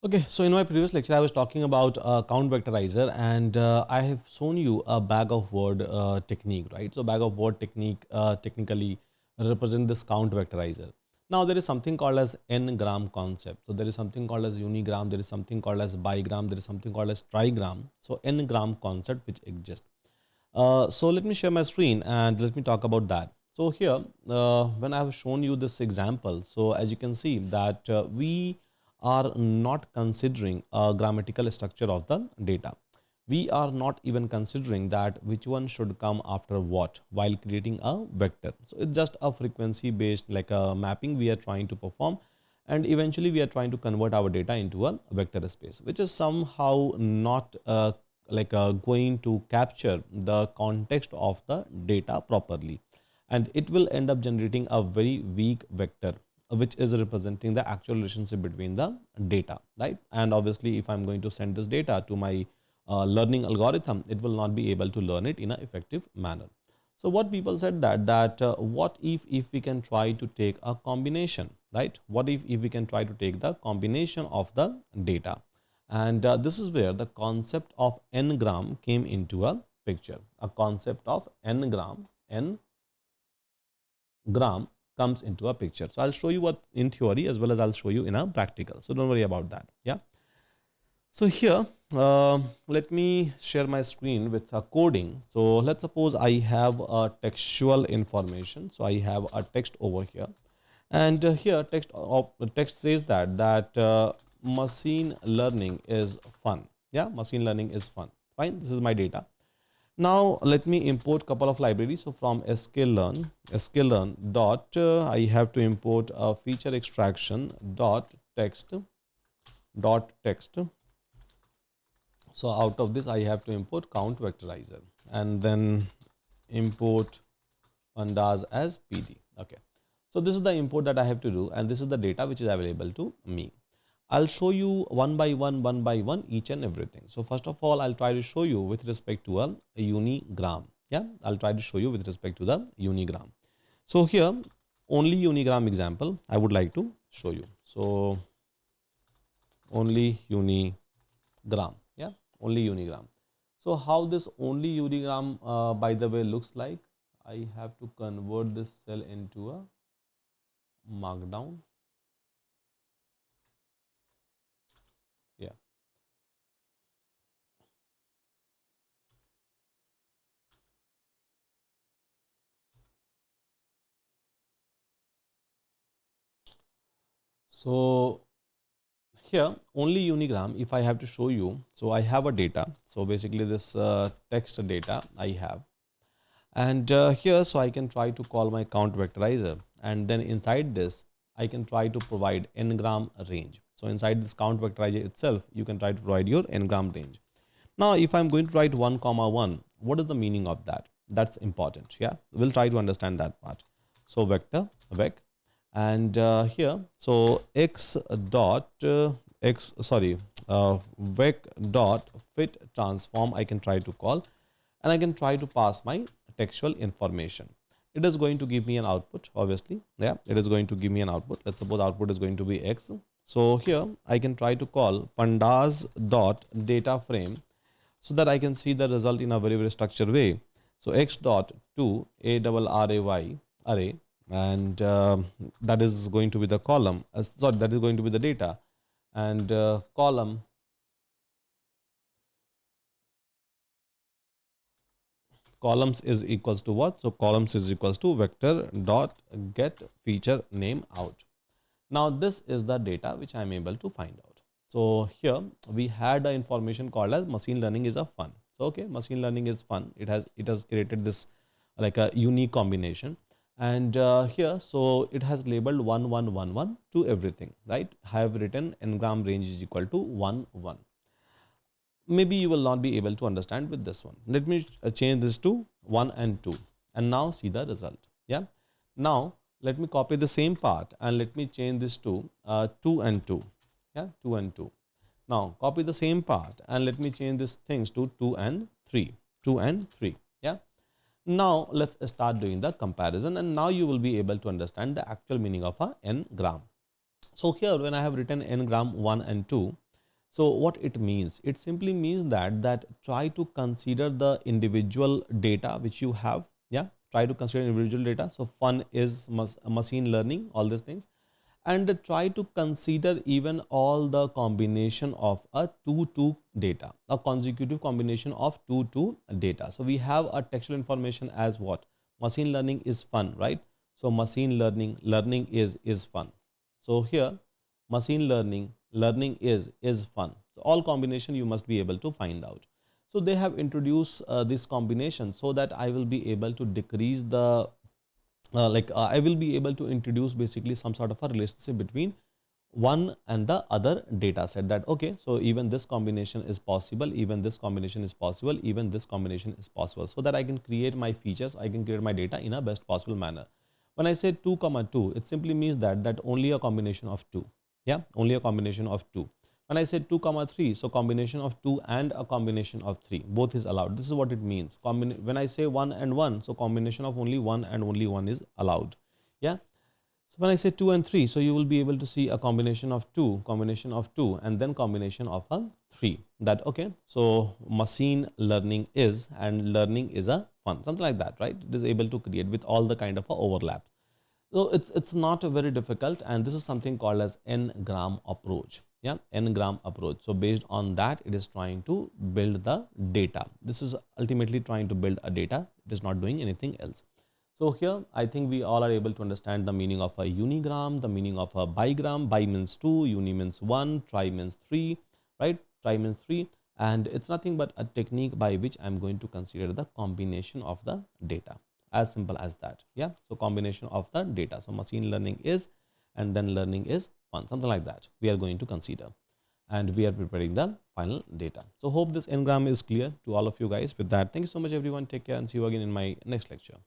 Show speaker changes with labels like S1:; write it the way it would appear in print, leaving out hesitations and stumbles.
S1: Okay, so in my previous lecture, I was talking about count vectorizer, and I have shown you a bag of word technique, right? So bag of word technique technically represent this count vectorizer. Now there is something called as n-gram concept. So there is something called as unigram, there is something called as bigram, there is something called as trigram. So n-gram concept which exists. So let me share my screen and let me talk about that. So here, when I have shown you this example, so as you can see that we are not considering a grammatical structure of the data. We are not even considering that which one should come after what while creating a vector. So it's just a frequency based like a mapping we are trying to perform, and eventually we are trying to convert our data into a vector space, which is somehow not going to capture the context of the data properly, and it will end up generating a very weak vector which is representing the actual relationship between the data, right? And obviously if I'm going to send this data to my learning algorithm, it will not be able to learn it in an effective manner. So what people said that what if we can try to take a combination, right? What if we can try to take the combination of the data? And this is where the concept of n-gram came into a picture. A concept of n-gram comes into a picture. So I'll show you what in theory as well as I'll show you in a practical. So don't worry about that. Yeah. So here, let me share my screen with a coding. So let's suppose I have a textual information. So I have a text over here, and here text says that machine learning is fun. Yeah, machine learning is fun. Fine. This is my data. Now let me import couple of libraries. So from sklearn dot I have to import a feature extraction dot text. So out of this I have to import count vectorizer and then import pandas as PD. Okay. So this is the import that I have to do, and this is the data which is available to me. I'll show you one by one each and everything. So first of all, I'll try to show you with respect to a unigram. Yeah, I'll try to show you with respect to the unigram. So here, only unigram example I would like to show you. So only unigram. Yeah, only unigram. So how this only unigram by the way looks like, I have to convert this cell into a markdown. Yeah. So here only unigram, if I have to show you, so I have a data. So basically this text data I have, and here so I can try to call my count vectorizer, and then inside this I can try to provide n-gram range. So inside this count vectorizer itself you can try to provide your n-gram range. Now if I'm going to write 1 comma 1, what is the meaning of that? That's important. Yeah, we'll try to understand that part. So vector vec, and here so x dot vec dot fit transform I can try to call, and I can try to pass my textual information. It is going to give me an output, obviously. Yeah, it is going to give me an output. Let's suppose output is going to be x. So here I can try to call pandas dot data frame so that I can see the result in a very structured way. So x dot to array array, and that is going to be the column. Sorry, that is going to be the data, and columns is equals to what? So columns is equals to vector dot get feature name out. Now this is the data which I am able to find out. So here we had the information called as machine learning is a fun. So okay, machine learning is fun. It has created this like a unique combination, and here so it has labeled 1111 to everything, right? I have written n-gram range is equal to 1 1. Maybe you will not be able to understand with this one. Let me change this to 1 and 2, and now see the result. Yeah. Now let me copy the same part and let me change this to 2 and 2. Yeah, 2 and 2. Now copy the same part and let me change these things to 2 and 3. 2 and 3. Yeah. Now let's start doing the comparison, and now you will be able to understand the actual meaning of a n-gram. So here when I have written n-gram 1 and 2, So what it means? It simply means that try to consider the individual data which you have. Yeah, try to consider individual data. So fun is machine learning, all these things, and try to consider even all the combination of a two data, a consecutive combination of two data. So we have a textual information as what? Machine learning is fun, right? So machine learning is fun. So here machine learning is fun. So all combination you must be able to find out. So they have introduced this combination so that I will be able to decrease the I will be able to introduce basically some sort of a relationship between one and the other data set, that okay, so even this combination is possible, even this combination is possible, even this combination is possible, so that I can create my features, I can create my data in a best possible manner. When I say 2 comma 2, it simply means that only a combination of 2. Yeah, only a combination of 2. When I say 2 comma 3, so combination of 2 and a combination of 3, both is allowed. This is what it means. When I say 1 and 1, so combination of only 1 and only 1 is allowed. Yeah. So when I say 2 and 3, so you will be able to see a combination of 2, and then combination of a 3. That okay, so machine learning is, and learning is a fun, something like that, right? It is able to create with all the kind of overlaps. So it's not very difficult, and this is something called as n-gram approach. Yeah, n-gram approach. So based on that, it is trying to build the data. This is ultimately trying to build a data. It is not doing anything else. So here, I think we all are able to understand the meaning of a unigram, the meaning of a bigram. Bi means 2, uni means 1, tri means 3, right? Tri means 3. And it's nothing but a technique by which I'm going to consider the combination of the data. As simple as that. Yeah. So combination of the data. So machine learning is, and then learning is fun, something like that we are going to consider. And we are preparing the final data. So hope this n-gram is clear to all of you guys. With that, thank you so much everyone. Take care and see you again in my next lecture.